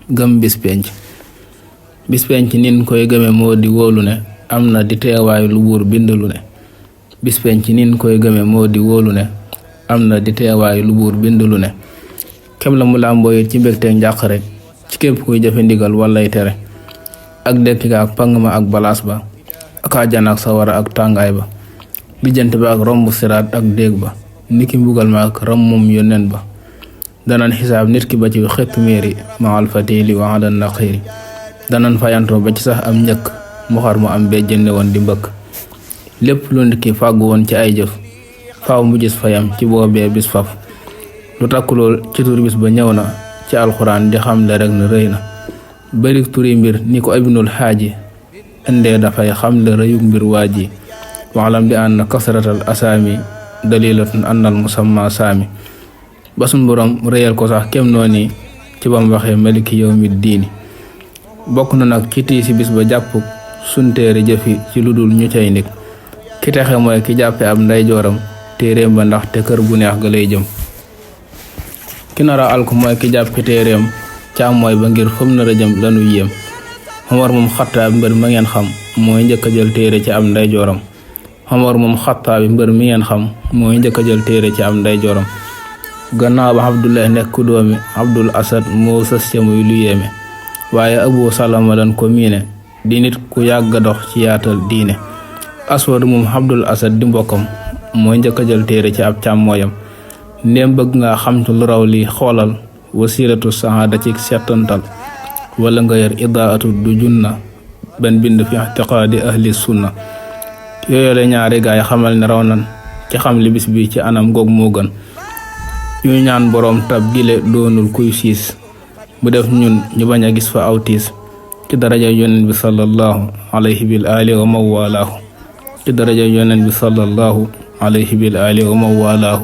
gëm bis penc nin koy gëme moo di wóolu ne am na di teewaayu lu buur bind lu ne bis penc nin koy gëme moo di wóolu ne am na di teewaayu lu buur bind lu ne kem la mu làmboo it ci mbégteeg njàq rek ci képp kuy jëfe ndigal walay tere ak dekki ga ak pang ma ak balaas ba ak àjjana ak sawara ak tàngaay ba lijjante ba ak romb siraat ak déeg ba niki mbugal ma ak rammum yónneen ba danan xisaab nit ki ba ci xëpp méeri maal fatili wa ala naxiiri danan fayantoo ba ci sax am njëkk mu xar mu am béjjënne woon di mbëkk lépp lu nit ki fàggu woon ci ay jëf faaw mu gis fayam ci boobee bis faf lu takku lool ci tur bis ba ñëw na ci alxuraan di xam le rek na rëy na bari turi mbir ni ko ibnul xaaji indee dafay xam le rëyug mbir waaji waxlam di ànd kasratal asaami dalilatun annal musamma saami ba suñ borom réyal ko sax kem noonu ci bam waxee maliki yawmi diini bokk na nag ci tii si bis ba jàpp sunteeri jëfi ci lu dul ñu cay ndik ki texe mooy ki jàppe ab ndeyjooram téeréem ba ndax te kër gu neex ga lay jëm ki nara alku mooy ki jàppe téeréem càmmooy ba ngir fam nar a jëm lanu yéem Omar moom xattaab mbër ma ngeen xam mooy njëkk a jël téere ci am ndeyjooram Omar moom xattaabi mbër mi ngeen xam mooy njëkk a jël téere ci am ndeyjooram gannaaw ba Abdullah nekk ku doomi Abdul Asad moo sës ca muy lu yéeme waaye Abu Salama lan ko miine di nit ku yàgga dox ci yaatal diine Aswad moom Abdul Asad di mbokkam mooy njëkk a jël téere ci ab càmmooyam ndéem bëgg nga xam ci lu raw li xoolal wasilatu saada ci settantal wala nga yor idaatu du junna ben bind fi i'tiqaadi ahli sunna yooyu la ñaari gaay xamal ne raw nan ci xam li bis bi ci anam goog moo gën ñu ñaan boroom tab gile doonul kuy siis bu def ñun ñu bañ a gis fa awtiis ci daraja yonent bi sallallahu alayhi bil alihi wa mawalaahu ci daraja yonent bi sallallahu alayhi bil alihi wa mawalaahu